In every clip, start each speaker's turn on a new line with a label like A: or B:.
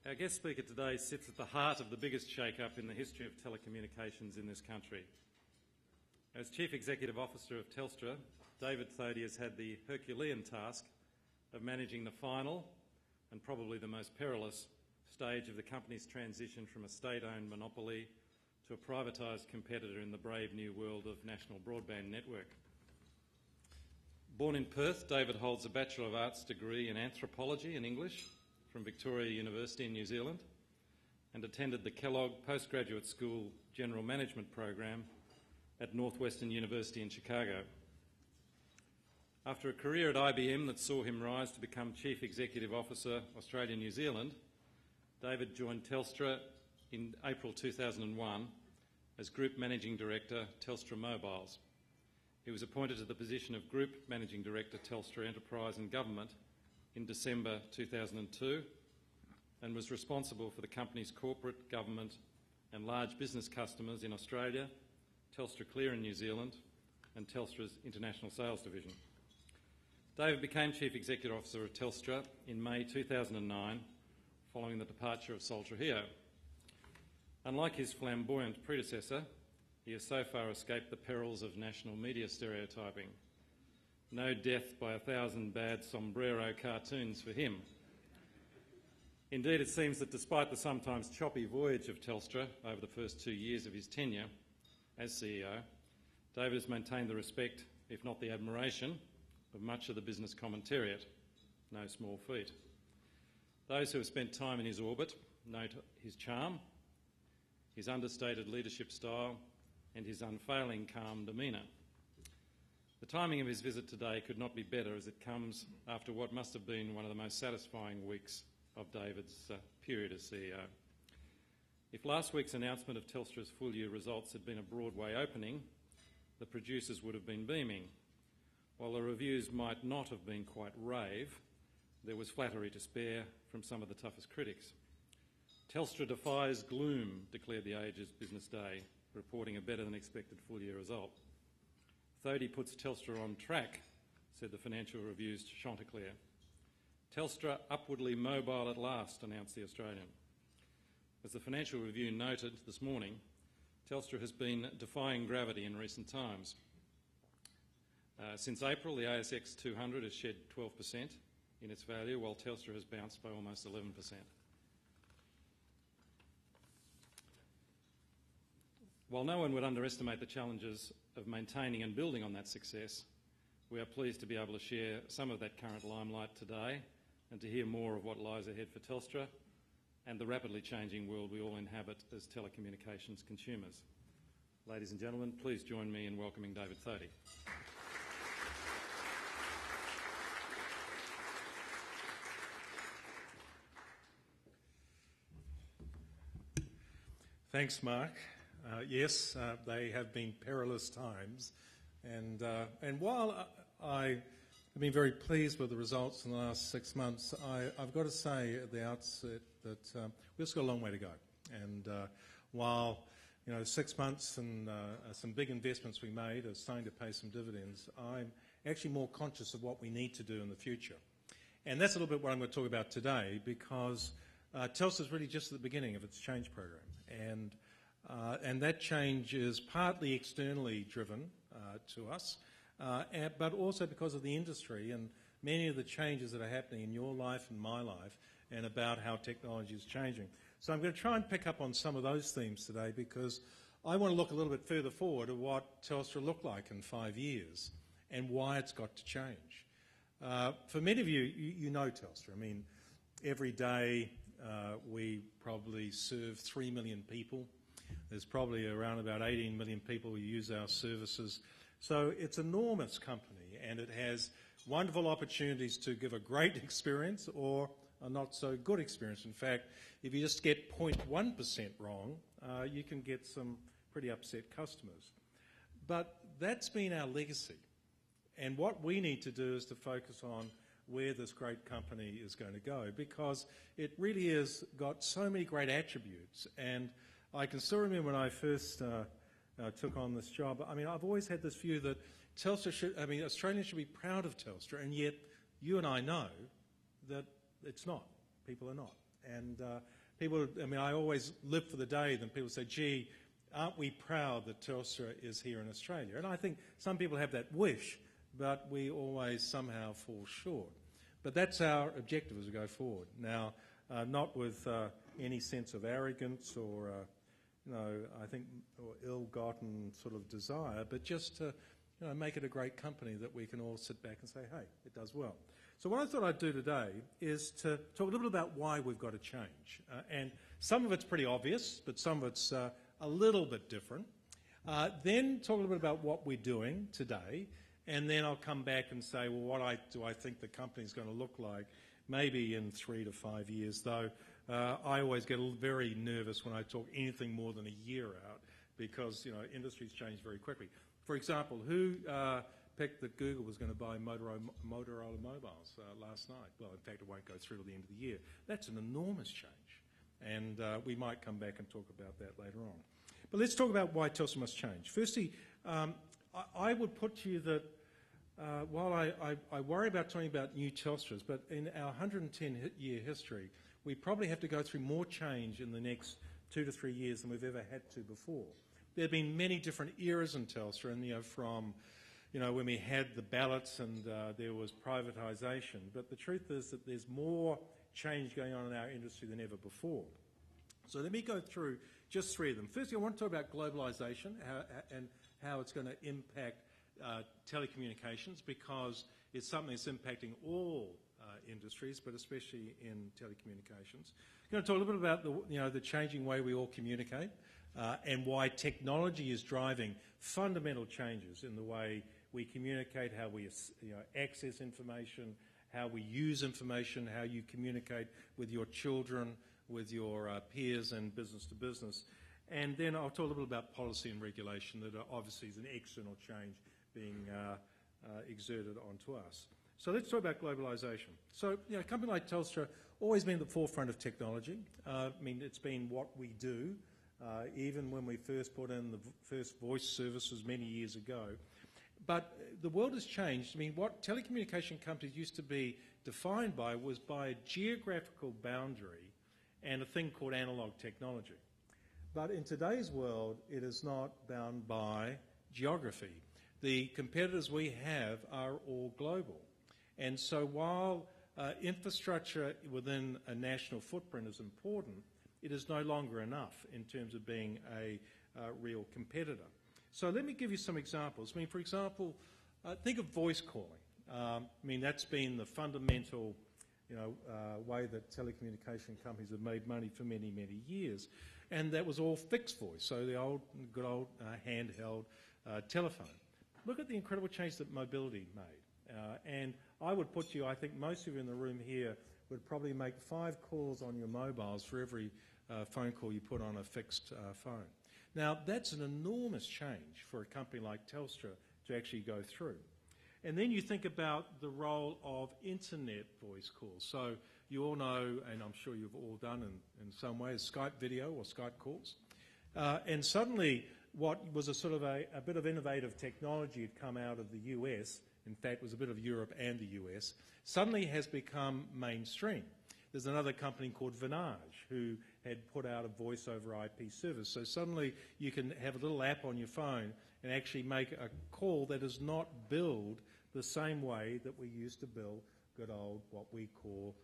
A: Our guest speaker today sits at the heart of the biggest shake-up in the history of telecommunications in this country. As Chief Executive Officer of Telstra, David Thodey has had the Herculean task of managing the final, and probably the most perilous, stage of the company's transition from a state-owned monopoly to a privatised competitor in the brave new world of national broadband network. Born in Perth, David holds a Bachelor of Arts degree in Anthropology and English from Victoria University in New Zealand and attended the Kellogg Postgraduate School General Management Program at Northwestern University in Chicago. After a career at IBM that saw him rise to become Chief Executive Officer, Australia-New Zealand, David joined Telstra in April 2001 as Group Managing Director, Telstra Mobiles. He was appointed to the position of Group Managing Director, Telstra Enterprise and Government in December 2002 and was responsible for the company's corporate, government and large business customers in Australia, Telstra Clear in New Zealand and Telstra's International Sales Division. David became Chief Executive Officer of Telstra in May 2009 following the departure of Sol Trujillo. Unlike his flamboyant predecessor, he has so far escaped the perils of national media stereotyping. No death by 1,000 bad sombrero cartoons for him. Indeed, it seems that despite the sometimes choppy voyage of Telstra over the first 2 years of his tenure as CEO, David has maintained the respect, if not the admiration, of much of the business commentariat. No small feat. Those who have spent time in his orbit note his charm, his understated leadership style and his unfailing calm demeanour. The timing of his visit today could not be better, as it comes after what must have been one of the most satisfying weeks of David's period as CEO. If last week's announcement of Telstra's full-year results had been a Broadway opening, the producers would have been beaming. While the reviews might not have been quite rave, there was flattery to spare from some of the toughest critics. Telstra defies gloom, declared the Age's Business Day, reporting a better-than-expected full-year result. Thodey puts Telstra on track, said the Financial Review's Chanticleer. Telstra upwardly mobile at last, announced the Australian. As the Financial Review noted this morning, Telstra has been defying gravity in recent times. Since April, the ASX 200 has shed 12% in its value, while Telstra has bounced by almost 11%. While no one would underestimate the challenges of maintaining and building on that success, we are pleased to be able to share some of that current limelight today and to hear more of what lies ahead for Telstra and the rapidly changing world we all inhabit as telecommunications consumers. Ladies and gentlemen, please join me in welcoming David Thodey.
B: Thanks, Mark. Yes, they have been perilous times, and while I have been very pleased with the results in the last 6 months, I've got to say at the outset that we've still got a long way to go. And while 6 months and some big investments we made are starting to pay some dividends, I'm actually more conscious of what we need to do in the future. And that's a little bit what I'm going to talk about today, because Telstra is really just at the beginning of its change program, and that change is partly externally driven to us, but also because of the industry and many of the changes that are happening in your life and my life, and about how technology is changing. So I'm going to try and pick up on some of those themes today, because I want to look a little bit further forward at what Telstra looked like in 5 years and why it's got to change. For many of you, you know Telstra. I mean, every day we probably serve 3 million people. There's probably around about 18 million people who use our services. So it's an enormous company, and it has wonderful opportunities to give a great experience or a not so good experience. In fact, if you just get 0.1% wrong, you can get some pretty upset customers. But that's been our legacy. And what we need to do is to focus on where this great company is going to go, because it really has got so many great attributes. And I can still remember when I first took on this job. I mean, I've always had this view that Australians should be proud of Telstra, and yet you and I know that it's not. People are not. And people, I mean, I always live for the day that people say, gee, aren't we proud that Telstra is here in Australia? And I think some people have that wish, but we always somehow fall short. But that's our objective as we go forward. Now, not with any sense of arrogance or, I think, or ill-gotten sort of desire, but just to, make it a great company that we can all sit back and say, hey, it does well. So what I thought I'd do today is to talk a little bit about why we've got to change. And some of it's pretty obvious, but some of it's a little bit different. Then talk a little bit about what we're doing today, and then I'll come back and say, well, what do I think the company's going to look like maybe in 3 to 5 years, though I always get very nervous when I talk anything more than a year out because, industries change very quickly. For example, who picked that Google was going to buy Motorola Mobiles last night? Well, in fact, it won't go through till the end of the year. That's an enormous change, and we might come back and talk about that later on. But let's talk about why Telstra must change. Firstly, I would put to you that while I worry about talking about new Telstras, but in our 110-year history, we probably have to go through more change in the next 2 to 3 years than we've ever had to before. There have been many different eras in Telstra, and from when we had the ballots and there was privatisation. But the truth is that there's more change going on in our industry than ever before. So let me go through just 3 of them. Firstly, I want to talk about globalisation and how it's going to impact telecommunications, because it's something that's impacting all industries, but especially in telecommunications. I'm going to talk a little bit about the changing way we all communicate and why technology is driving fundamental changes in the way we communicate, how we access information, how we use information, how you communicate with your children, with your peers and business to business. And then I'll talk a little bit about policy and regulation that obviously is an external change being exerted onto us. So let's talk about globalisation. So, a company like Telstra always been at the forefront of technology. It's been what we do, even when we first put in the first voice services many years ago. But the world has changed. What telecommunication companies used to be defined by was by a geographical boundary and a thing called analogue technology. But in today's world, it is not bound by geography. The competitors we have are all global. And so while infrastructure within a national footprint is important, it is no longer enough in terms of being a real competitor. So let me give you some examples. For example, think of voice calling. That's been the fundamental way that telecommunication companies have made money for many, many years. And that was all fixed voice, so the good old handheld telephone. Look at the incredible change that mobility made. And I would put to you, I think most of you in the room here would probably make 5 calls on your mobiles for every phone call you put on a fixed phone. Now, that's an enormous change for a company like Telstra to actually go through. And then you think about the role of internet voice calls. So you all know, and I'm sure you've all done in some ways, Skype video or Skype calls. And suddenly what was a bit of innovative technology had come out of the US, in fact it was a bit of Europe and the US, suddenly has become mainstream. There's another company called Vinage who had put out a voice over IP service. So suddenly you can have a little app on your phone and actually make a call that is not billed the same way that we used to bill good old, what we call,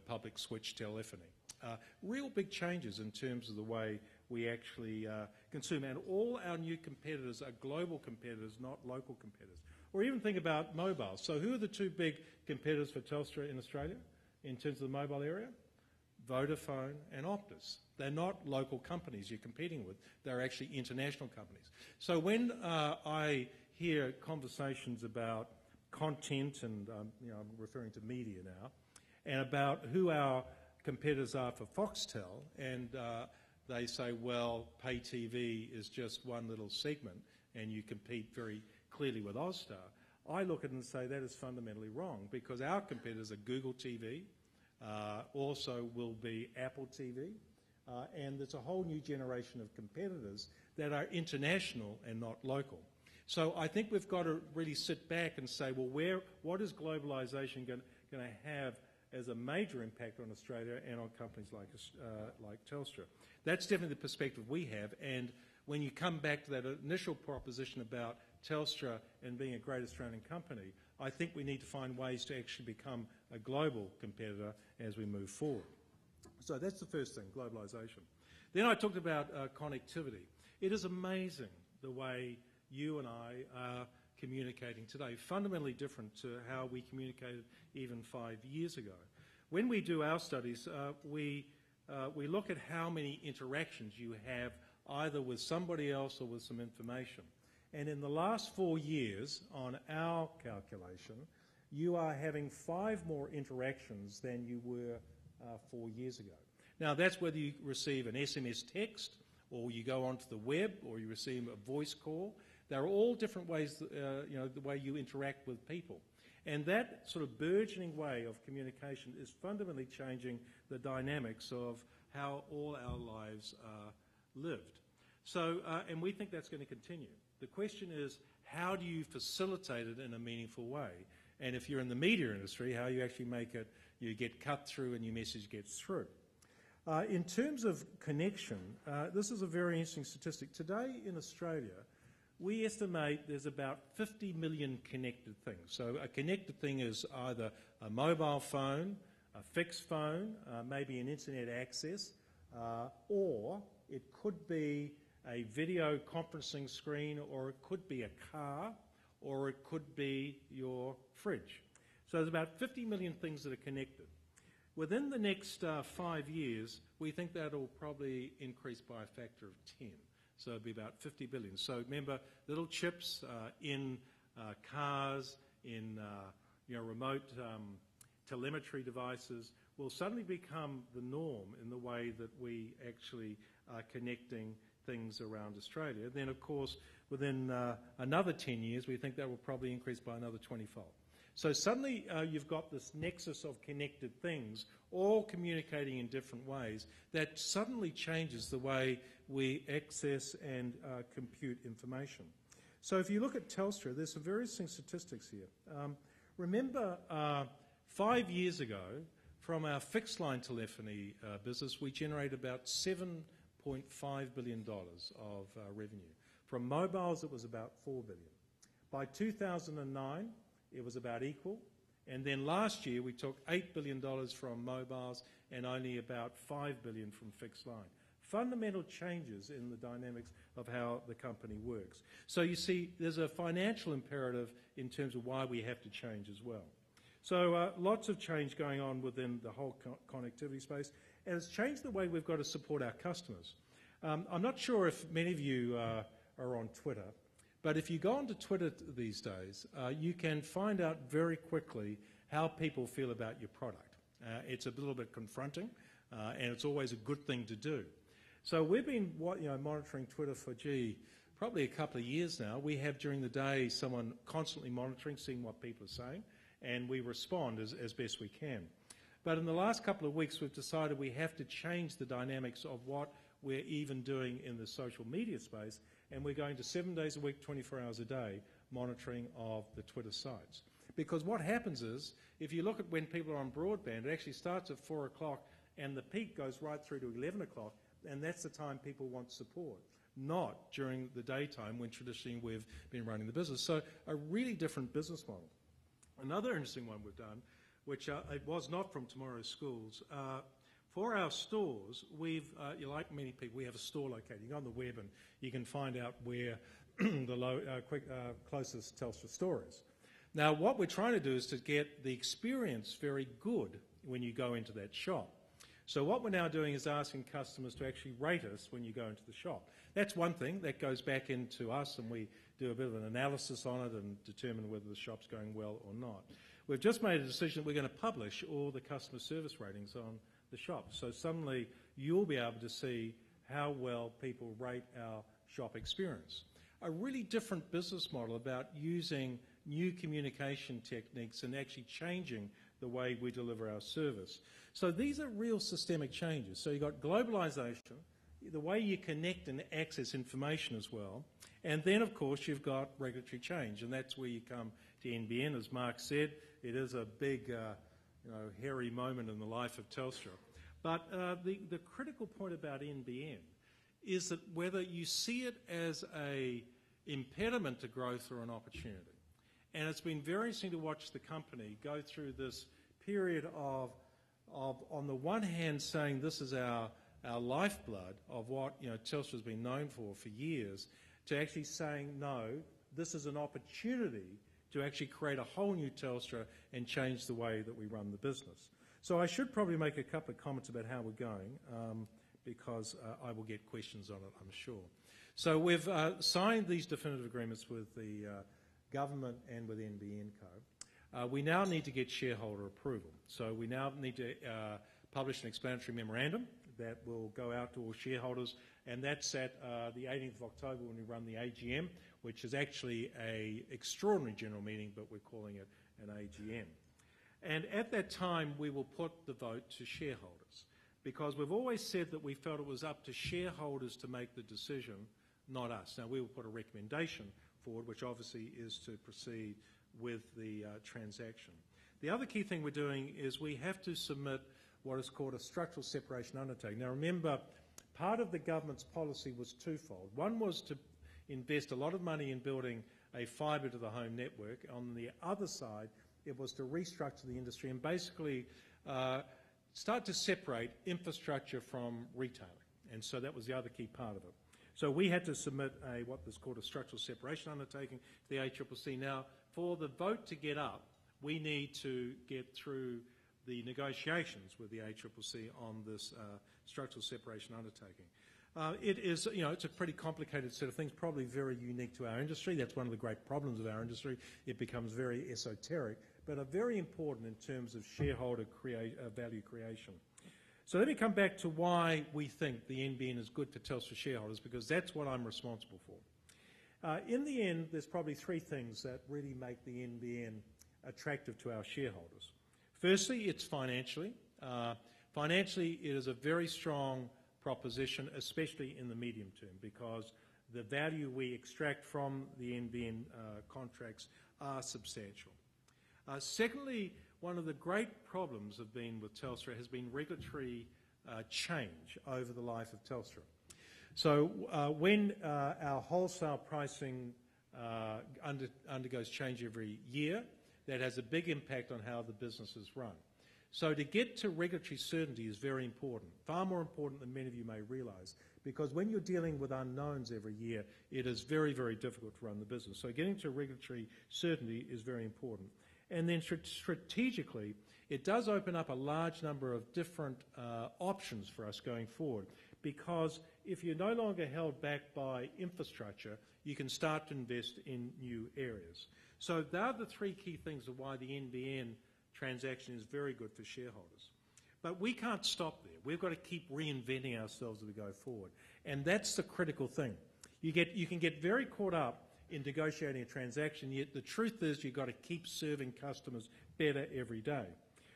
B: public switch telephony. Real big changes in terms of the way we actually consume. And all our new competitors are global competitors, not local competitors. Or even think about mobile. So who are the 2 big competitors for Telstra in Australia in terms of the mobile area? Vodafone and Optus. They're not local companies you're competing with. They're actually international companies. So when I hear conversations about content, and I'm referring to media now, and about who our competitors are for Foxtel, and they say, well, pay TV is just one little segment and you compete very clearly with Austar, I look at it and say that is fundamentally wrong, because our competitors are Google TV, also will be Apple TV, and there's a whole new generation of competitors that are international and not local. So I think we've got to really sit back and say, well, what is globalisation going to have as a major impact on Australia and on companies like Telstra. That's definitely the perspective we have, and when you come back to that initial proposition about Telstra and being a great Australian company, I think we need to find ways to actually become a global competitor as we move forward. So that's the first thing, globalisation. Then I talked about connectivity. It is amazing the way you and I are communicating today, fundamentally different to how we communicated even 5 years ago. When we do our studies, we look at how many interactions you have either with somebody else or with some information. And in the last 4 years, on our calculation, you are having 5 more interactions than you were 4 years ago. Now, that's whether you receive an SMS text, or you go onto the web, or you receive a voice call. There are all different ways, the way you interact with people. And that sort of burgeoning way of communication is fundamentally changing the dynamics of how all our lives are lived. So, and we think that's going to continue. The question is, how do you facilitate it in a meaningful way? And if you're in the media industry, how you actually make it, you get cut through and your message gets through. In terms of connection, this is a very interesting statistic. Today in Australia, we estimate there's about 50 million connected things. So a connected thing is either a mobile phone, a fixed phone, maybe an internet access, or it could be a video conferencing screen, or it could be a car, or it could be your fridge. So there's about 50 million things that are connected. Within the next 5 years, we think that will probably increase by a factor of 10. So it'll be about 50 billion. So remember, little chips in cars, in remote telemetry devices will suddenly become the norm in the way that we actually are connecting things around Australia. Then, of course, within another 10 years, we think that will probably increase by another 20-fold. So suddenly you've got this nexus of connected things, all communicating in different ways, that suddenly changes the way we access and compute information. So if you look at Telstra, there's some very interesting statistics here. Remember, 5 years ago, from our fixed line telephony business, we generated about $7.5 billion of revenue. From mobiles, it was about $4 billion. By 2009, it was about equal. And then last year, we took $8 billion from mobiles and only about $5 billion from fixed line. Fundamental changes in the dynamics of how the company works. So you see, there's a financial imperative in terms of why we have to change as well. So lots of change going on within the whole connectivity space, and it's changed the way we've got to support our customers. I'm not sure if many of you are on Twitter, but if you go onto Twitter these days, you can find out very quickly how people feel about your product. It's a little bit confronting, and it's always a good thing to do. So we've been monitoring Twitter for, probably a couple of years now. We have during the day someone constantly monitoring, seeing what people are saying, and we respond as best we can. But in the last couple of weeks, we've decided we have to change the dynamics of what we're even doing in the social media space, and we're going to 7 days a week, 24 hours a day, monitoring of the Twitter sites. Because what happens is, if you look at when people are on broadband, it actually starts at 4 o'clock and the peak goes right through to 11 o'clock, and that's the time people want support, not during the daytime when traditionally we've been running the business. So a really different business model. Another interesting one we've done, which it was not from Tomorrow's Schools, for our stores, we've, like many people, we have a store locator. You go on the web and you can find out where the closest Telstra store is. Now, what we're trying to do is to get the experience very good when you go into that shop. So what we're now doing is asking customers to actually rate us when you go into the shop. That's one thing that goes back into us, and we do a bit of an analysis on it and determine whether the shop's going well or not. We've just made a decision that we're going to publish all the customer service ratings on the shop. So suddenly you'll be able to see how well people rate our shop experience. A really different business model about using new communication techniques and actually changing the way we deliver our service. So these are real systemic changes. So you've got globalisation, the way you connect and access information as well, and then of course you've got regulatory change, and that's where you come to NBN. As Mark said, it is a big hairy moment in the life of Telstra. But the critical point about NBN is that whether you see it as an impediment to growth or an opportunity. And it's been very interesting to watch the company go through this period of on the one hand, saying this is our lifeblood of what Telstra's been known for years, to actually saying, no, this is an opportunity to actually create a whole new Telstra and change the way that we run the business. So I should probably make a couple of comments about how we're going, because I will get questions on it, I'm sure. So we've signed these definitive agreements with the government and with NBN Co. We now need to get shareholder approval. So we now need to publish an explanatory memorandum that will go out to all shareholders, and that's at the 18th of October when we run the AGM, which is actually an extraordinary general meeting, but we're calling it an AGM. And at that time, we will put the vote to shareholders, because we've always said that we felt it was up to shareholders to make the decision, not us. Now, we will put a recommendation forward, which obviously is to proceed with the transaction. The other key thing we're doing is we have to submit what is called a structural separation undertaking. Now, remember, part of the government's policy was twofold. One was to invest a lot of money in building a fibre-to-the-home network. On the other side, it was to restructure the industry and basically start to separate infrastructure from retailing. And so that was the other key part of it. So we had to submit what was called a structural separation undertaking to the ACCC. Now, for the vote to get up, we need to get through the negotiations with the ACCC on this structural separation undertaking. It is, it's a pretty complicated set of things, probably very unique to our industry. That's one of the great problems of our industry. It becomes very esoteric, but are very important in terms of shareholder value creation. So let me come back to why we think the NBN is good for Telstra shareholders, because that's what I'm responsible for. In the end, there's probably three things that really make the NBN attractive to our shareholders. Firstly, it's financially. Financially, it is a very strong proposition, especially in the medium term, because the value we extract from the NBN contracts are substantial. Secondly, one of the great problems of being with Telstra has been regulatory change over the life of Telstra. So when our wholesale pricing undergoes change every year, that has a big impact on how the business is run. So to get to regulatory certainty is very important, far more important than many of you may realise, because when you're dealing with unknowns every year, it is very, very difficult to run the business. So getting to regulatory certainty is very important. And then strategically, it does open up a large number of different options for us going forward, because if you're no longer held back by infrastructure, you can start to invest in new areas. So they are the three key things of why the NBN transaction is very good for shareholders. But we can't stop there. We've got to keep reinventing ourselves as we go forward. And that's the critical thing. You can get very caught up in negotiating a transaction, yet the truth is you've got to keep serving customers better every day.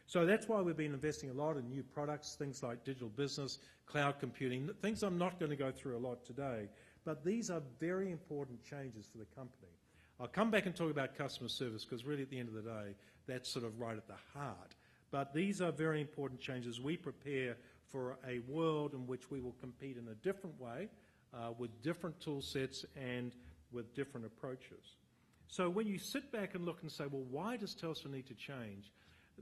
B: So that's why we've been investing a lot in new products, things like digital business, cloud computing, things I'm not going to go through a lot today. But these are very important changes for the company. I'll come back and talk about customer service, because really at the end of the day, that's sort of right at the heart. But these are very important changes. We prepare for a world in which we will compete in a different way, with different tool sets and with different approaches. So when you sit back and look and say, well, why does Telstra need to change?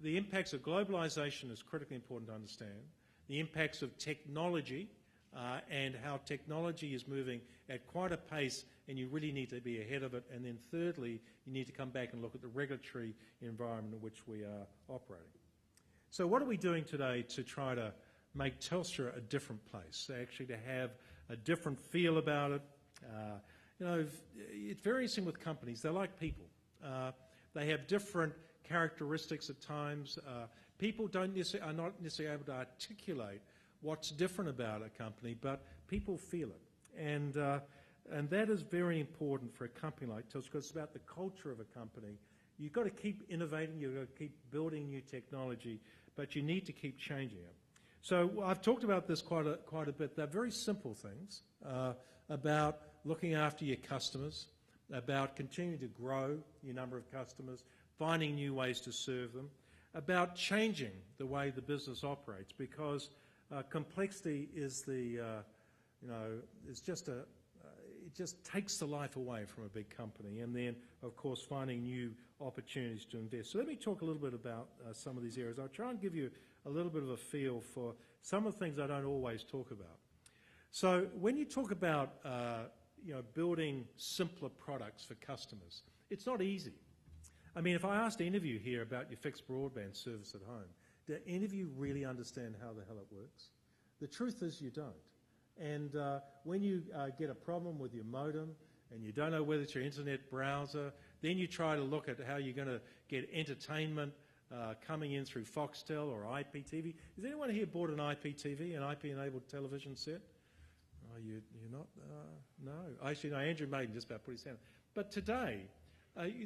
B: The impacts of globalisation is critically important to understand. The impacts of technology and how technology is moving at quite a pace, and you really need to be ahead of it. And then thirdly, you need to come back and look at the regulatory environment in which we are operating. So what are we doing today to try to make Telstra a different place, actually to have a different feel about it? It's very interesting with companies. They're like people. They have different characteristics at times. People are not necessarily able to articulate what's different about a company, but people feel it. And that is very important for a company like Telstra, because it's about the culture of a company. You've got to keep innovating, you've got to keep building new technology, but you need to keep changing it. So I've talked about this quite a bit. They're very simple things about looking after your customers, about continuing to grow your number of customers, finding new ways to serve them, about changing the way the business operates, because complexity is is just it just takes the life away from a big company, and then, of course, finding new opportunities to invest. So let me talk a little bit about some of these areas. I'll try and give you a little bit of a feel for some of the things I don't always talk about. So when you talk about building simpler products for customers, it's not easy. I mean, if I asked any of you here about your fixed broadband service at home, do any of you really understand how the hell it works? The truth is you don't. And when you get a problem with your modem and you don't know whether it's your internet browser, then you try to look at how you're going to get entertainment coming in through Foxtel or IPTV. Has anyone here bought an IPTV, an IP-enabled television set? Oh, you're not? No. Actually, no, Andrew Maiden just about put his hand up. But today,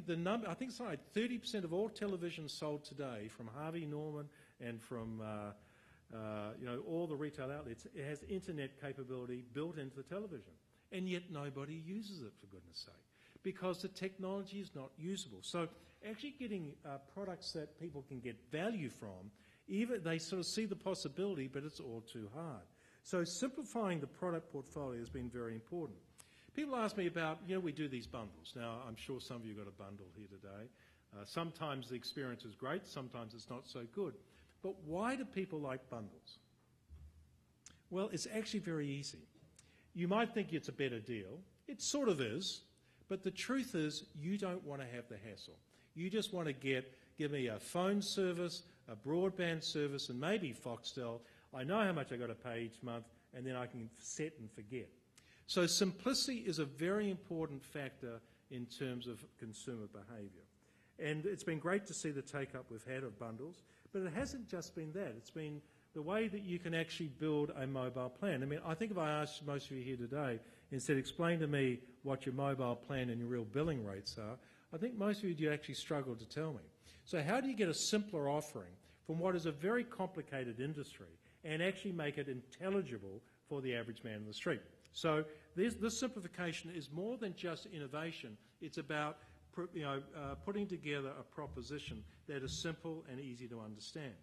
B: the number, I think it's like 30% of all televisions sold today from Harvey Norman and from all the retail outlets, it has internet capability built into the television. And yet nobody uses it, for goodness sake, because the technology is not usable. So actually getting products that people can get value from, even they sort of see the possibility, but it's all too hard. So simplifying the product portfolio has been very important. People ask me about, we do these bundles. Now, I'm sure some of you got a bundle here today. Sometimes the experience is great, sometimes it's not so good. But why do people like bundles? Well, it's actually very easy. You might think it's a better deal. It sort of is. But the truth is you don't want to have the hassle. You just want to give me a phone service, a broadband service, and maybe Foxtel. I know how much I've got to pay each month, and then I can set and forget. So simplicity is a very important factor in terms of consumer behaviour. And it's been great to see the take-up we've had of bundles, but it hasn't just been that. It's been the way that you can actually build a mobile plan. I mean, I think if I asked most of you here today and said, explain to me what your mobile plan and your real billing rates are, I think most of you would actually struggle to tell me. So how do you get a simpler offering from what is a very complicated industry and actually make it intelligible for the average man in the street? So this simplification is more than just innovation. It's about putting together a proposition that is simple and easy to understand.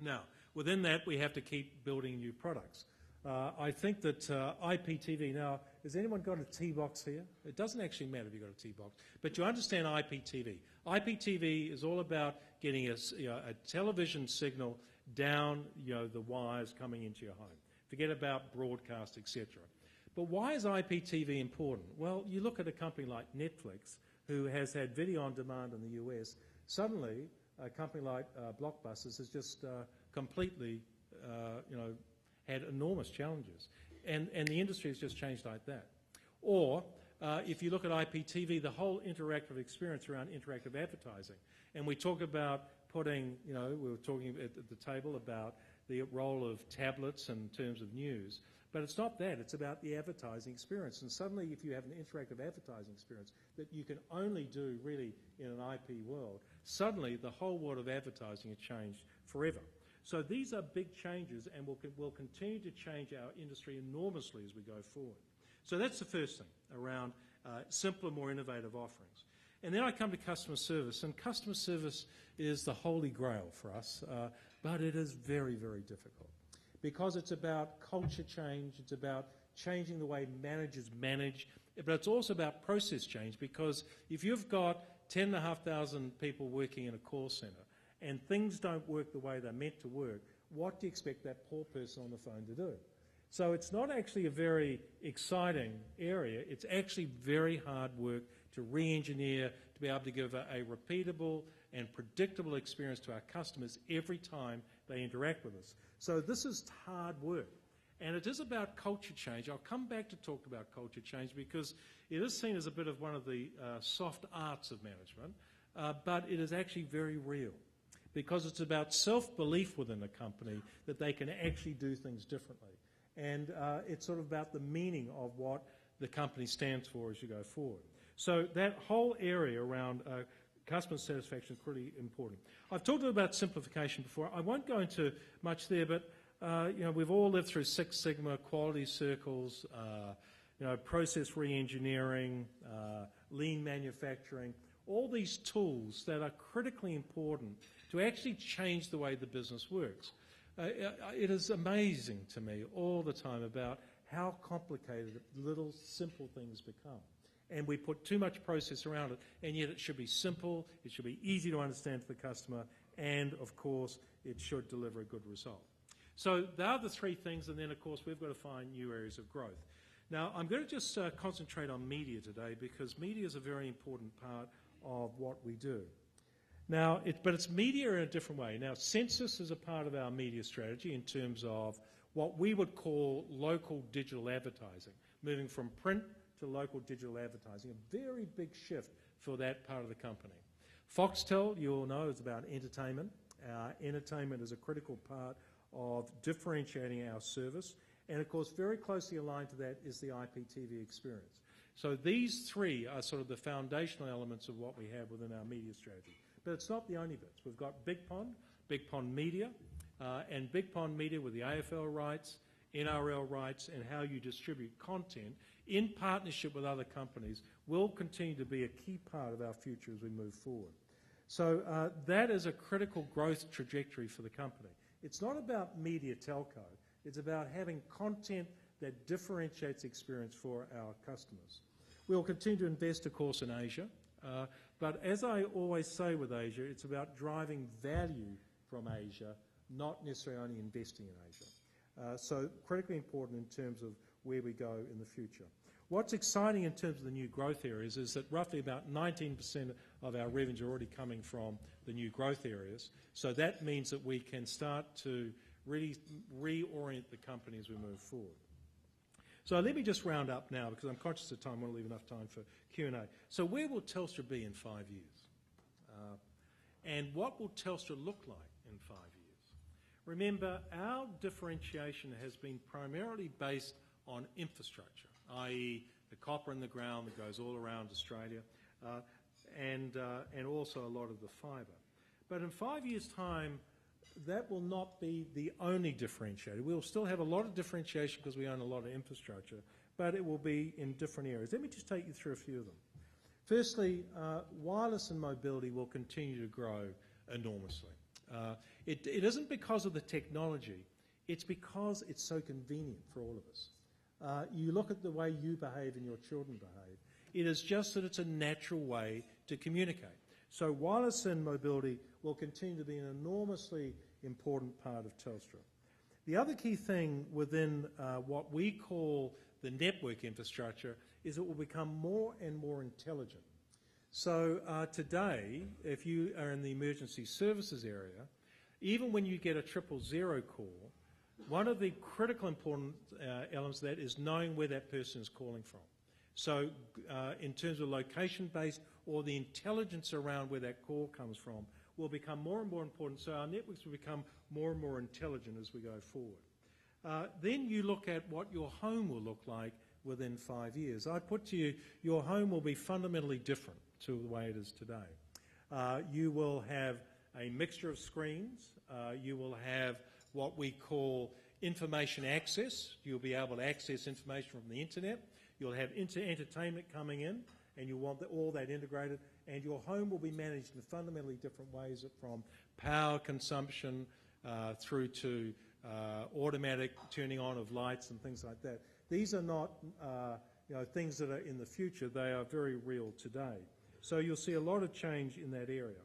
B: Now, within that, we have to keep building new products. I think that IPTV, now, has anyone got a T-box here? It doesn't actually matter if you've got a T-box, but you understand IPTV. IPTV is all about getting a television signal down the wires coming into your home. Forget about broadcast, etc. But why is IPTV important? Well, you look at a company like Netflix, who has had video on demand in the US. Suddenly, a company like Blockbusters has just completely, had enormous challenges. And the industry has just changed like that. Or, if you look at IPTV, the whole interactive experience around interactive advertising. And we talk about putting, we were talking at the table about the role of tablets in terms of news. But it's not that, it's about the advertising experience. And suddenly, if you have an interactive advertising experience that you can only do really in an IP world, suddenly the whole world of advertising has changed forever. So these are big changes and will continue to change our industry enormously as we go forward. So that's the first thing, around simpler, more innovative offerings. And then I come to customer service, and customer service is the holy grail for us, but it is very, very difficult. Because it's about culture change, it's about changing the way managers manage, but it's also about process change, because if you've got 10,500 people working in a call centre and things don't work the way they're meant to work, what do you expect that poor person on the phone to do? So it's not actually a very exciting area, it's actually very hard work to re-engineer, to be able to give a repeatable and predictable experience to our customers every time they interact with us. So this is hard work. And it is about culture change. I'll come back to talk about culture change because it is seen as a bit of one of the soft arts of management, but it is actually very real because it's about self-belief within a company that they can actually do things differently. And it's sort of about the meaning of what the company stands for as you go forward. So that whole area around customer satisfaction is pretty important. I've talked about simplification before. I won't go into much there, but we've all lived through Six Sigma, quality circles, process re-engineering, lean manufacturing, all these tools that are critically important to actually change the way the business works. It is amazing to me all the time about how complicated little simple things become. And we put too much process around it, and yet it should be simple, it should be easy to understand for the customer, and of course it should deliver a good result. So there are the three things, and then of course we've got to find new areas of growth. Now I'm going to just concentrate on media today, because media is a very important part of what we do. Now, but it's media in a different way. Now, Census is a part of our media strategy in terms of what we would call local digital advertising, moving from print to local digital advertising, a very big shift for that part of the company. Foxtel, you all know, is about entertainment. Entertainment is a critical part of differentiating our service, and of course very closely aligned to that is the IPTV experience. So these three are sort of the foundational elements of what we have within our media strategy. But it's not the only bits. We've got Big Pond Media, and Big Pond Media with the AFL rights, NRL rights, and how you distribute content in partnership with other companies will continue to be a key part of our future as we move forward. So that is a critical growth trajectory for the company. It's not about media telco. It's about having content that differentiates experience for our customers. We'll continue to invest, of course, in Asia. But as I always say with Asia, it's about driving value from Asia, not necessarily only investing in Asia. So critically important in terms of where we go in the future. What's exciting in terms of the new growth areas is that roughly about 19% of our revenues are already coming from the new growth areas. So that means that we can start to really reorient the company as we move forward. So let me just round up now, because I'm conscious of time. I want to leave enough time for Q&A. So where will Telstra be in 5 years? And what will Telstra look like in 5 years? Remember, our differentiation has been primarily based on infrastructure, i.e. the copper in the ground that goes all around Australia, and also a lot of the fibre. But in 5 years' time, that will not be the only differentiator. We'll still have a lot of differentiation because we own a lot of infrastructure, but it will be in different areas. Let me just take you through a few of them. Firstly, wireless and mobility will continue to grow enormously. It isn't because of the technology, it's because it's so convenient for all of us. You look at the way you behave and your children behave. It is just that it's a natural way to communicate. So wireless and mobility will continue to be an enormously important part of Telstra. The other key thing within what we call the network infrastructure is it will become more and more intelligent. So today, if you are in the emergency services area, even when you get a 000 call, one of the critical important elements of that is knowing where that person is calling from. So in terms of location-based or the intelligence around where that call comes from will become more and more important. So our networks will become more and more intelligent as we go forward. Then you look at what your home will look like within 5 years. I put to you, your home will be fundamentally different to the way it is today. You will have a mixture of screens. You will have what we call information access. You'll be able to access information from the internet. You'll have entertainment coming in, and you want all that integrated, and your home will be managed in fundamentally different ways, from power consumption through to automatic turning on of lights and things like that. These are not things that are in the future. They are very real today. So you'll see a lot of change in that area.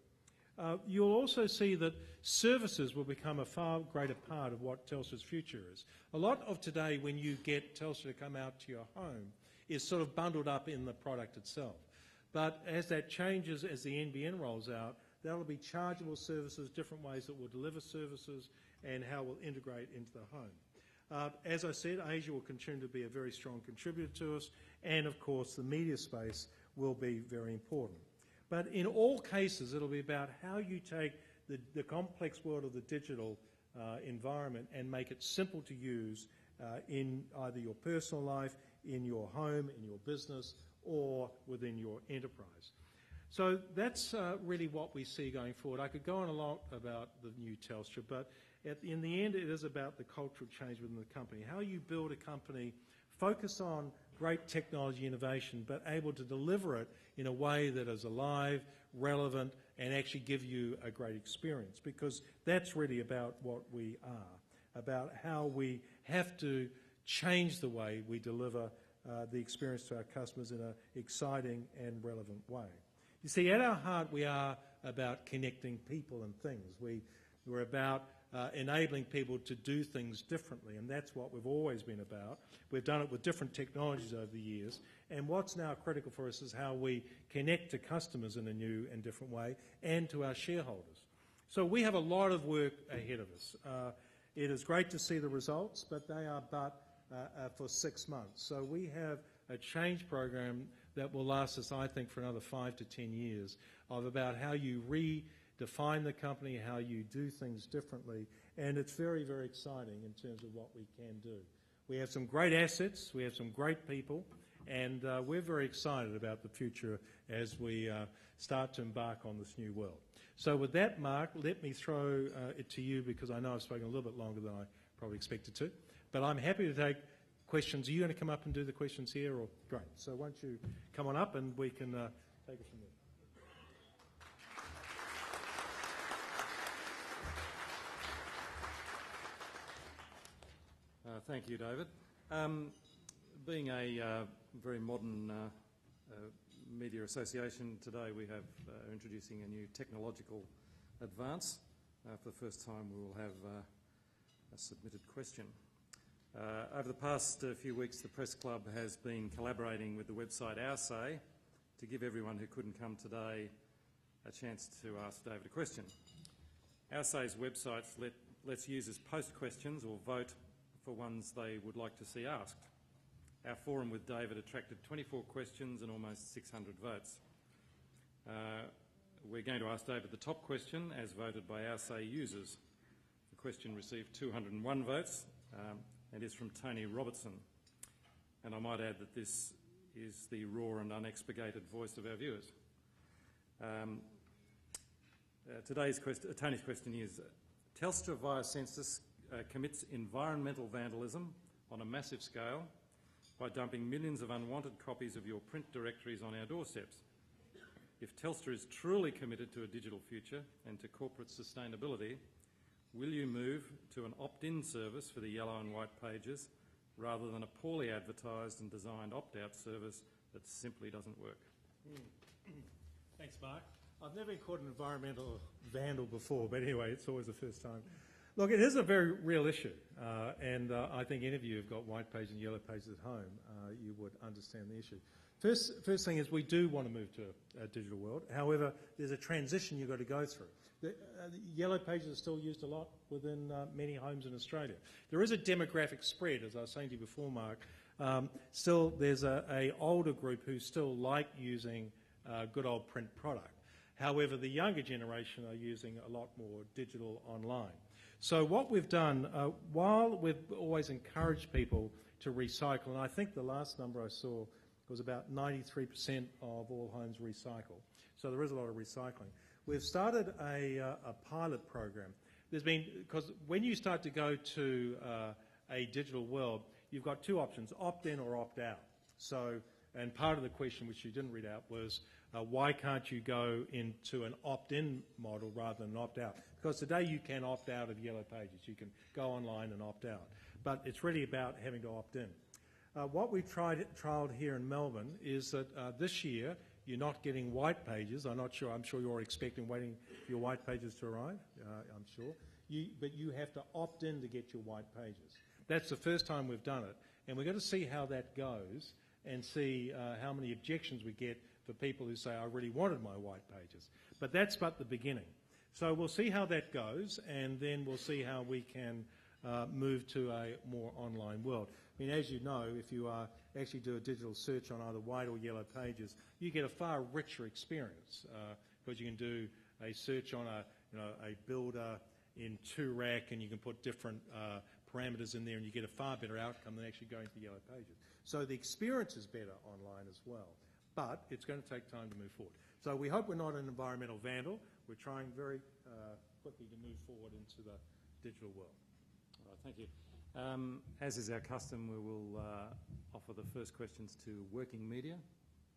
B: You'll also see that services will become a far greater part of what Telstra's future is. A lot of today, when you get Telstra to come out to your home, is sort of bundled up in the product itself. But as that changes, as the NBN rolls out, there will be chargeable services, different ways that we'll deliver services, and how we'll integrate into the home. As I said, Asia will continue to be a very strong contributor to us, and of course the media space will be very important. But in all cases, it'll be about how you take the complex world of the digital environment and make it simple to use in either your personal life, in your home, in your business, or within your enterprise. So that's really what we see going forward. I could go on a lot about the new Telstra, but in the end it is about the cultural change within the company. How you build a company focused on great technology innovation, but able to deliver it in a way that is alive, relevant, and actually give you a great experience, because that's really about what we are, about how we have to change the way we deliver the experience to our customers in an exciting and relevant way. You see, at our heart, we are about connecting people and things. We're about enabling people to do things differently, and that's what we've always been about. We've done it with different technologies over the years, and what's now critical for us is how we connect to customers in a new and different way, and to our shareholders. So we have a lot of work ahead of us. It is great to see the results, but they are but for 6 months. So we have a change program that will last us, I think, for another 5 to 10 years, of about how you redefine the company, how you do things differently, and it's very, very exciting in terms of what we can do. We have some great assets, we have some great people, and we're very excited about the future as we start to embark on this new world. So with that, Mark, let me throw it to you, because I know I've spoken a little bit longer than I probably expected to, but I'm happy to take questions. Are you going to come up and do the questions here? Or great. So why don't you come on up and we can take it from there.
A: Thank you, David. Being a very modern media association, today we have introducing a new technological advance. For the first time we will have a submitted question. Over the past few weeks, the Press Club has been collaborating with the website Our Say to give everyone who couldn't come today a chance to ask David a question. Our Say's website lets users post questions or vote for ones they would like to see asked. Our forum with David attracted 24 questions and almost 600 votes. We're going to ask David the top question as voted by Our Say users. The question received 201 votes and is from Tony Robertson. And I might add that this is the raw and unexpurgated voice of our viewers. Tony's question is, Telstra via census commits environmental vandalism on a massive scale by dumping millions of unwanted copies of your print directories on our doorsteps. If Telstra is truly committed to a digital future and to corporate sustainability, will you move to an opt-in service for the yellow and white pages rather than a poorly advertised and designed opt-out service that simply doesn't work?
B: Thanks, Mark. I've never been called an environmental vandal before, but anyway, it's always the first time. Look, it is a very real issue, and I think any of you who've got white pages and yellow pages at home, you would understand the issue. First thing is we do want to move to a digital world. However, there's a transition you've got to go through. The yellow pages are still used a lot within many homes in Australia. There is a demographic spread, as I was saying to you before, Mark. Still, there's a older group who still like using good old print product. However, the younger generation are using a lot more digital online. So what we've done, while we've always encouraged people to recycle, and I think the last number I saw was about 93% of all homes recycle. So there is a lot of recycling. We've started a pilot program. There's been, because when you start to go to a digital world, you've got two options, opt-in or opt-out. So, and part of the question which you didn't read out was, why can't you go into an opt-in model rather than an opt-out? Because today you can opt out of yellow pages. You can go online and opt out. But it's really about having to opt in. What we trialled here in Melbourne is that this year you're not getting white pages. I'm sure you're expecting, waiting for your white pages to arrive, I'm sure. But you have to opt in to get your white pages. That's the first time we've done it. And we're going to see how that goes and see how many objections we get for people who say, I really wanted my white pages. But that's but the beginning. So we'll see how that goes, and then we'll see how we can move to a more online world. I mean, as you know, if you actually do a digital search on either white or yellow pages, you get a far richer experience because you can do a search on a builder in Toorak, and you can put different parameters in there, and you get a far better outcome than actually going to yellow pages. So the experience is better online as well, but it's going to take time to move forward. So we hope we're not an environmental vandal. We're trying very quickly to move forward into the digital world.
A: All right, thank you. As is our custom, we will offer the first questions to working media,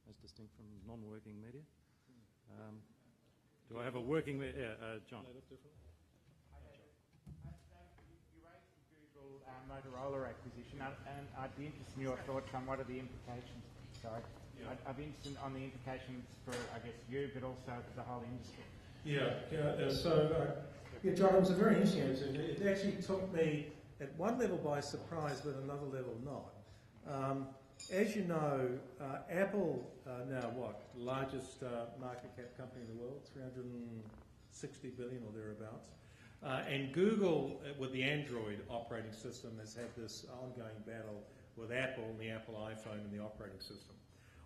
A: as distinct from non-working media. Do I have a working media? John.
C: You raised the Google Motorola acquisition, and I'd be interested in your thoughts on what are the implications. Sorry,
B: Yeah.
C: I'd be interested on the implications for, I guess, you, but also for the whole industry.
B: John, it was a very interesting answer. It actually took me at one level by surprise, but another level not. As you know, Apple now largest market cap company in the world, 360 billion or thereabouts. And Google, with the Android operating system, has had this ongoing battle with Apple and the Apple iPhone and the operating system.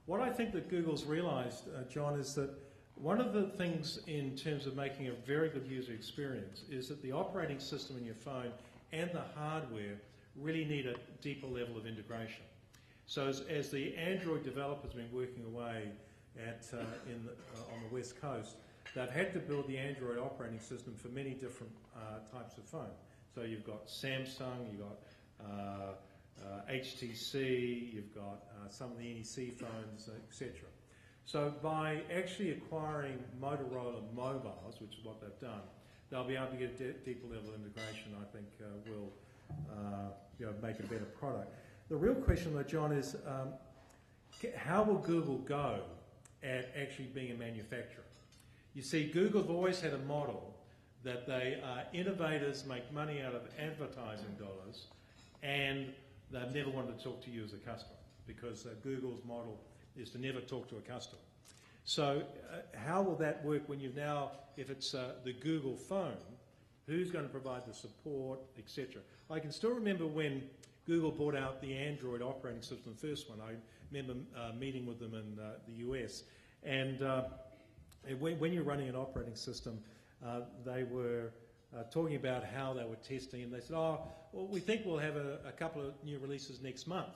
B: What I think that Google's realised, John, is that one of the things in terms of making a very good user experience is that the operating system in your phone and the hardware really need a deeper level of integration. So as the Android developers have been working away on the West Coast, they've had to build the Android operating system for many different types of phone. So you've got Samsung, you've got HTC, you've got some of the NEC phones, etc. So by actually acquiring Motorola mobiles, which is what they've done, they'll be able to get a deeper level of integration. I think will make a better product. The real question, though, John, is how will Google go at actually being a manufacturer? You see, Google's always had a model that they are innovators, make money out of advertising dollars, and they've never wanted to talk to you as a customer because Google's model is to never talk to a customer. So how will that work when you've now, if it's the Google phone, who's going to provide the support, etc.? I can still remember when Google brought out the Android operating system, the first one. I remember meeting with them in the US. And when you're running an operating system, they were talking about how they were testing, and they said, well, we think we'll have a couple of new releases next month.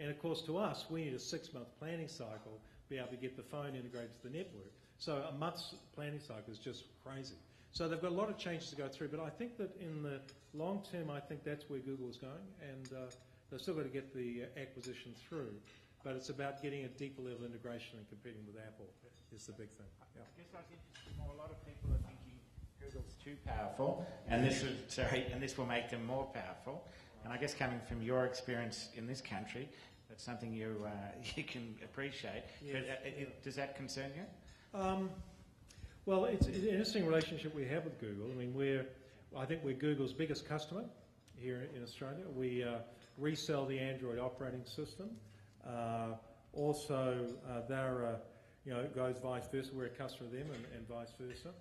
B: And of course, to us, we need a 6-month planning cycle to be able to get the phone integrated to the network. So a month's planning cycle is just crazy. So they've got a lot of changes to go through, but I think that in the long term, I think that's where Google is going, and they've still got to get the acquisition through. But it's about getting a deeper level of integration and competing with Apple is the big thing. Yeah.
C: I guess I was interested more. A lot of people are thinking Google's too powerful, and this will make them more powerful. And I guess coming from your experience in this country, that's something you can appreciate.
B: Yes.
C: But does that concern you?
B: Well, it's an interesting relationship we have with Google. I mean, I think we're Google's biggest customer here in Australia. We resell the Android operating system. Also, it goes vice versa. We're a customer of them, and vice versa.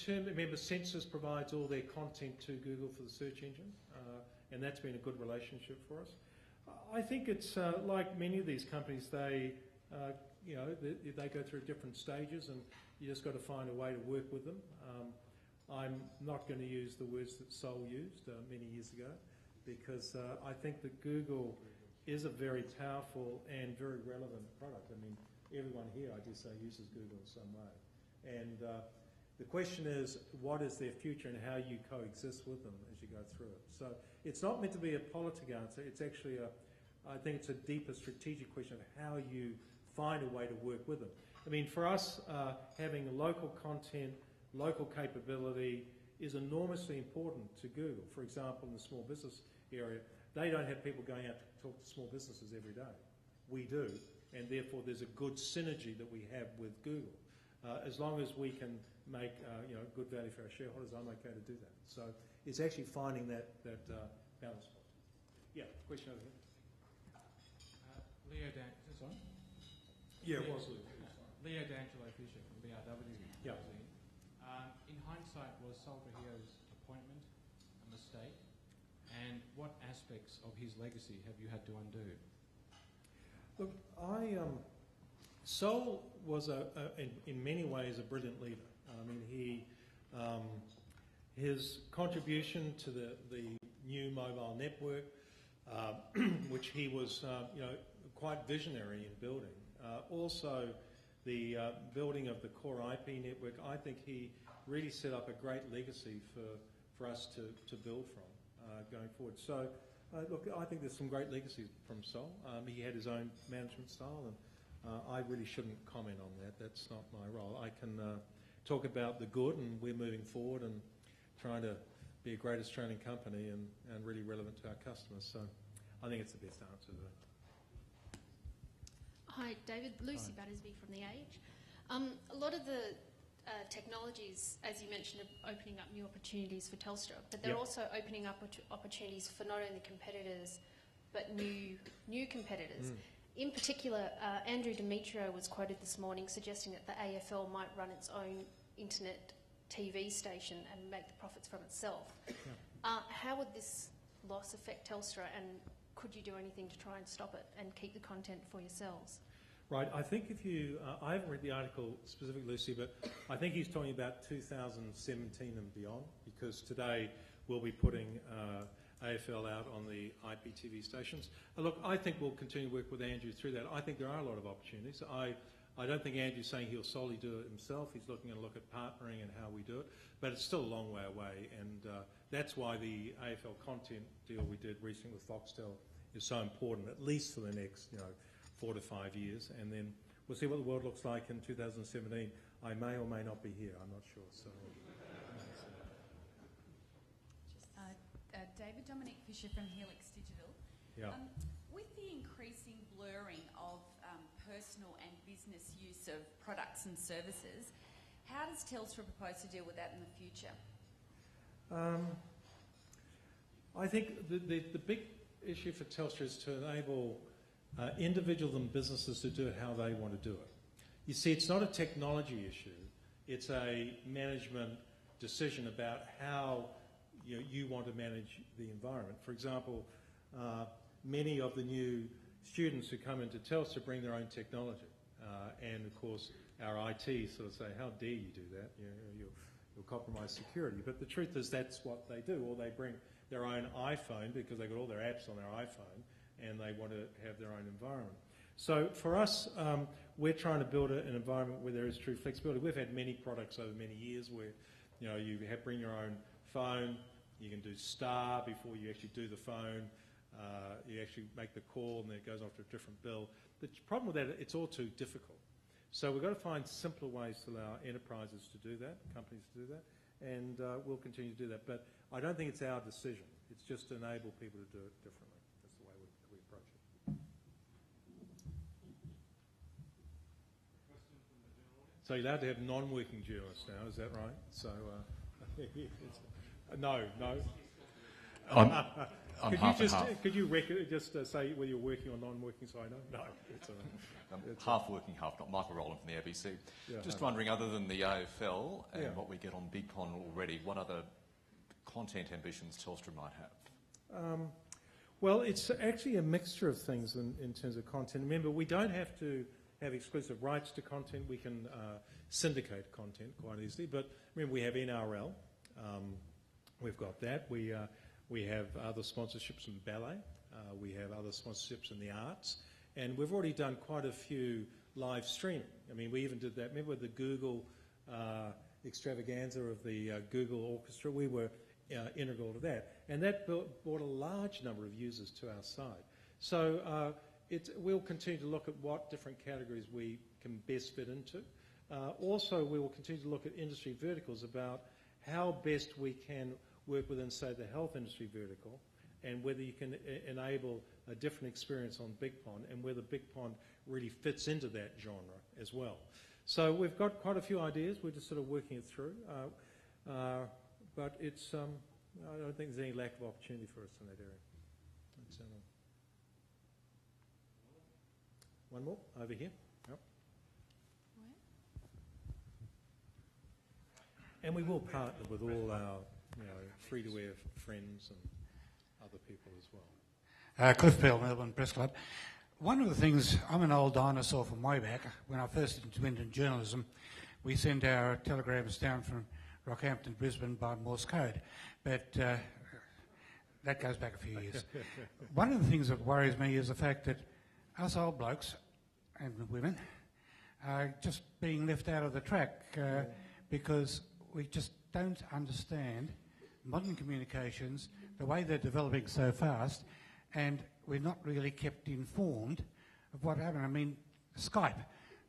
B: Remember, Census provides all their content to Google for the search engine, and that's been a good relationship for us. I think it's like many of these companies. They go through different stages, and you just got to find a way to work with them. I'm not going to use the words that Sol used many years ago, because I think that Google is a very powerful and very relevant product. I mean, everyone here, I dare say, uses Google in some way. And the question is, what is their future and how you coexist with them as you go through it. So it's not meant to be a politic answer. It's actually I think it's a deeper strategic question of how you find a way to work with them. I mean, for us, having local content, local capability is enormously important to Google. For example, in the small business area, they don't have people going out to talk to small businesses every day. We do, and therefore there's a good synergy that we have with Google. As long as we can make good value for our shareholders, I'm okay to do that. So it's actually finding that balance point. Yeah, question over here.
D: Leo D'Angelo, sorry?
B: Yeah, it was Leo.
D: Leo D'Angelo Fisher from BRW.
B: Yeah.
D: In hindsight, was Sol Trujillo's appointment a mistake? And what aspects of his legacy have you had to undo?
B: Look, Sol was in many ways a brilliant leader. I mean, his contribution to the new mobile network, which he was quite visionary in building. Also, the building of the core IP network, I think he really set up a great legacy for us to build from. going forward. So, look, I think there's some great legacies from Sol. He had his own management style, and I really shouldn't comment on that. That's not my role. I can talk about the good, and we're moving forward and trying to be a great Australian company and really relevant to our customers. So I think it's the best answer to that.
E: Hi, David. Lucy Battersby from The Age. A lot of the technologies, as you mentioned, are opening up new opportunities for Telstra, but they're also opening up opportunities for not only competitors, but new competitors. In particular, Andrew Demetrio was quoted this morning suggesting that the AFL might run its own internet TV station and make the profits from itself. How would this loss affect Telstra, and could you do anything to try and stop it and keep the content for yourselves?
B: Right, I think if you, I haven't read the article specifically, Lucy, but I think he's talking about 2017 and beyond, because today we'll be putting AFL out on the IPTV stations. Look, I think we'll continue to work with Andrew through that. I think there are a lot of opportunities. I don't think Andrew's saying he'll solely do it himself. He's looking at partnering and how we do it, but it's still a long way away, and that's why the AFL content deal we did recently with Foxtel is so important, at least for the next 4 to 5 years, and then we'll see what the world looks like in 2017. I may or may not be here, I'm not sure. So,
F: David, Dominic Fisher from Helix Digital.
B: yeah.
F: With the increasing blurring of personal and business use of products and services, how does Telstra propose to deal with that in the future?
B: I think the big issue for Telstra is to enable individuals and businesses to do it how they want to do it. You see, it's not a technology issue, it's a management decision about how you want to manage the environment. For example, many of the new students who come into Telstra bring their own technology, and of course our IT sort of say, how dare you do that, you'll compromise security. But the truth is that's what they do, or they bring their own iPhone because they've got all their apps on their iPhone and they want to have their own environment. So for us, we're trying to build an environment where there is true flexibility. We've had many products over many years where you bring your own phone, you can do star before you actually do the phone, you actually make the call and then it goes off to a different bill. The problem with that, it's all too difficult. So we've got to find simpler ways to allow enterprises to do that, companies to do that, and we'll continue to do that. But I don't think it's our decision. It's just to enable people to do it differently. That's the way we approach it. So you're allowed to have non-working journalists now, is that right? So, no.
G: I'm half and half.
B: Could you just say whether you're working or non-working so I know? No.
G: I'm half working, half not. Michael Rowland from the ABC.
B: Yeah,
G: just wondering, other than the AFL and what we get on Big Pond already, what other content ambitions Telstra might have?
B: Well, it's actually a mixture of things in terms of content. Remember, we don't have to have exclusive rights to content. We can syndicate content quite easily. But remember, we have NRL. We've got that. We have other sponsorships in ballet. We have other sponsorships in the arts. And we've already done quite a few live streaming. I mean, we even did that. Remember the Google extravaganza of the Google Orchestra? We were integral to that. And that brought a large number of users to our site. So we'll continue to look at what different categories we can best fit into. Also, we will continue to look at industry verticals about how best we can work within, say, the health industry vertical, and whether you can enable a different experience on Big Pond, and whether Big Pond really fits into that genre as well. So we've got quite a few ideas. We're just sort of working it through. But it's, I don't think there's any lack of opportunity for us in that area. One more over here. Yep. And we will partner with all our free-to-air friends and other people as well.
H: Cliff Pell, Melbourne Press Club. One of the things, I'm an old dinosaur from way back. When I first went into journalism, we sent our telegrams down from Rockhampton to Brisbane by Morse code. But that goes back a few years. One of the things that worries me is the fact that us old blokes and women are just being left out of the track because we just don't understand modern communications, the way they're developing so fast, and we're not really kept informed of what happened. I mean, Skype.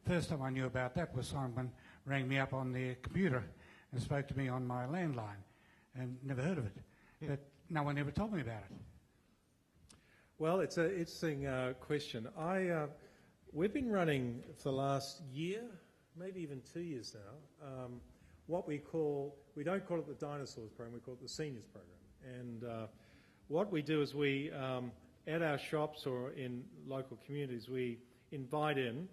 H: First time I knew about that was someone rang me up on their computer and spoke to me on my landline, and never heard of it.
B: Yeah.
H: But no one ever told me about it.
B: Well, it's an interesting question. We've been running for the last year, maybe even 2 years now, what we don't call it the Dinosaurs program, we call it the Seniors program. And what we do is we, at our shops or in local communities, we invite in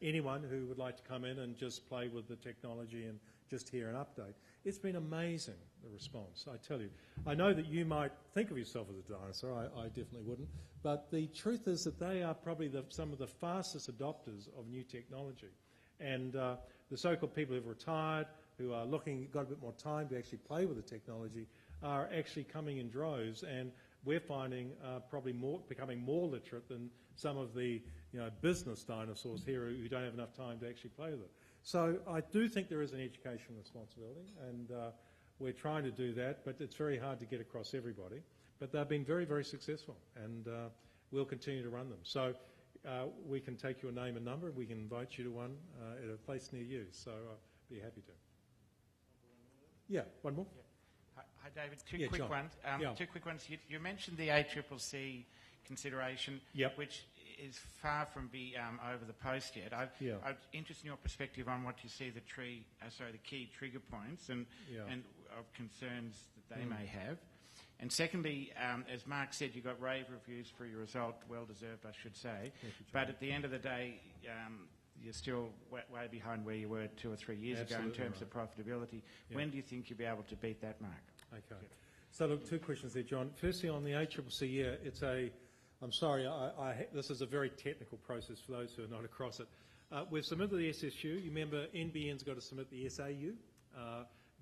B: anyone who would like to come in and just play with the technology and just hear an update. It's been amazing, the response, I tell you. I know that you might think of yourself as a dinosaur, I definitely wouldn't, but the truth is that they are probably some of the fastest adopters of new technology. And the so-called people who've retired, who are got a bit more time to actually play with the technology, are actually coming in droves, and we're finding probably becoming more literate than some of the business dinosaurs here who don't have enough time to actually play with it. So I do think there is an education responsibility, and we're trying to do that, but it's very hard to get across everybody. But they've been very, very successful, and we'll continue to run them. So we can take your name and number, and we can invite you to one at a place near you. So I'll be happy to. Yeah, one more?
C: Yeah. Hi, David. Two quick
B: John.
C: ones. Two quick ones. You mentioned the ACCC consideration, which is far from being over the post yet. I'm interested in your perspective on what you see the key trigger points and of concerns that they may have. And secondly, as Mark said, you got rave reviews for your result, well deserved, I should say. But at the end of the day, you're still way behind where you were 2 or 3 years ago in terms of profitability. Yeah. When do you think you'll be able to beat that mark?
B: Okay. So look, 2 questions there, John. Firstly, on the ACCC, I'm sorry, this is a very technical process for those who are not across it. We've submitted the SSU. You remember NBN's got to submit the SAU.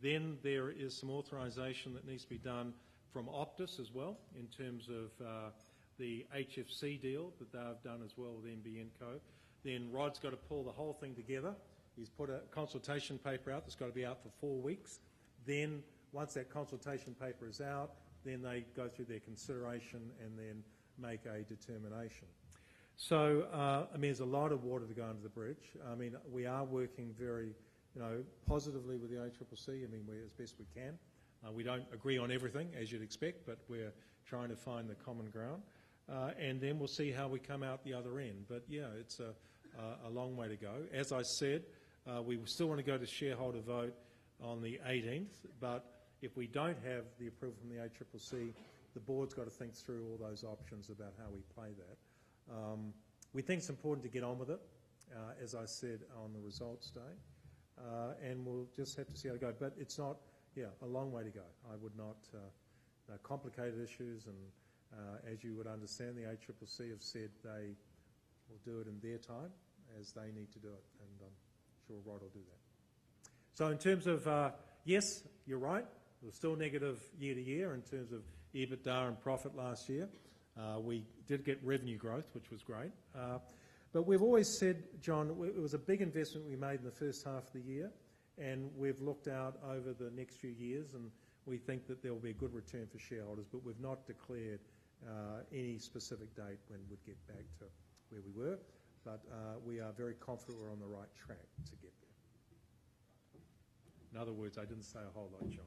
B: Then there is some authorisation that needs to be done from Optus as well in terms of the HFC deal that they've done as well with NBN Co. Then Rod's got to pull the whole thing together. He's put a consultation paper out that's got to be out for 4 weeks. Then once that consultation paper is out, then they go through their consideration and then make a determination. So, there's a lot of water to go under the bridge. We are working very, positively with the ACCC. We're as best we can. We don't agree on everything, as you'd expect, but we're trying to find the common ground. And then we'll see how we come out the other end. But, yeah, it's a long way to go. As I said, we still want to go to shareholder vote on the 18th, but if we don't have the approval from the ACCC, the board's got to think through all those options about how we play that. We think it's important to get on with it, as I said, on the results day, and we'll just have to see how it goes. But it's not, a long way to go. I would not, complicated issues, and as you would understand, the ACCC have said they will do it in their time as they need to do it, and I'm sure Rod will do that. So in terms of, yes, you're right, it was still negative year to year in terms of EBITDA and profit last year. We did get revenue growth, which was great. But we've always said, John, it was a big investment we made in the first half of the year, and we've looked out over the next few years, and we think that there will be a good return for shareholders, but we've not declared any specific date when we'd get back to where we were. But we are very confident we're on the right track to get there. In other words, I didn't say a whole lot, John.